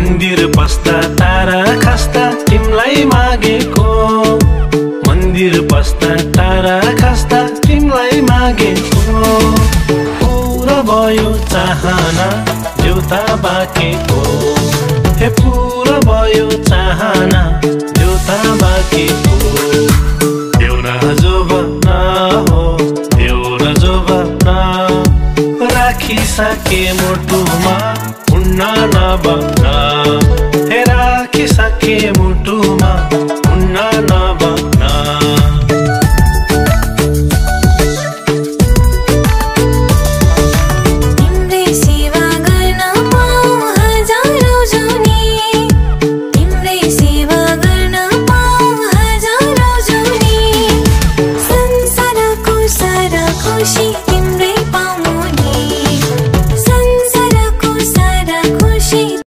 मन्दिर पस्दा तारा खस्दा तिमलाई मागेको, मन्दिर पस्दा तारा खस्दा तिमलाई मागेको। पूरा भयो चाहना देउता बाँकेको, हे पूरा भयो चाहना देउता बाँकेको। देउरा जो बना हो देउरा जो बना, राखिसके मुटुमा हुन्न नबना।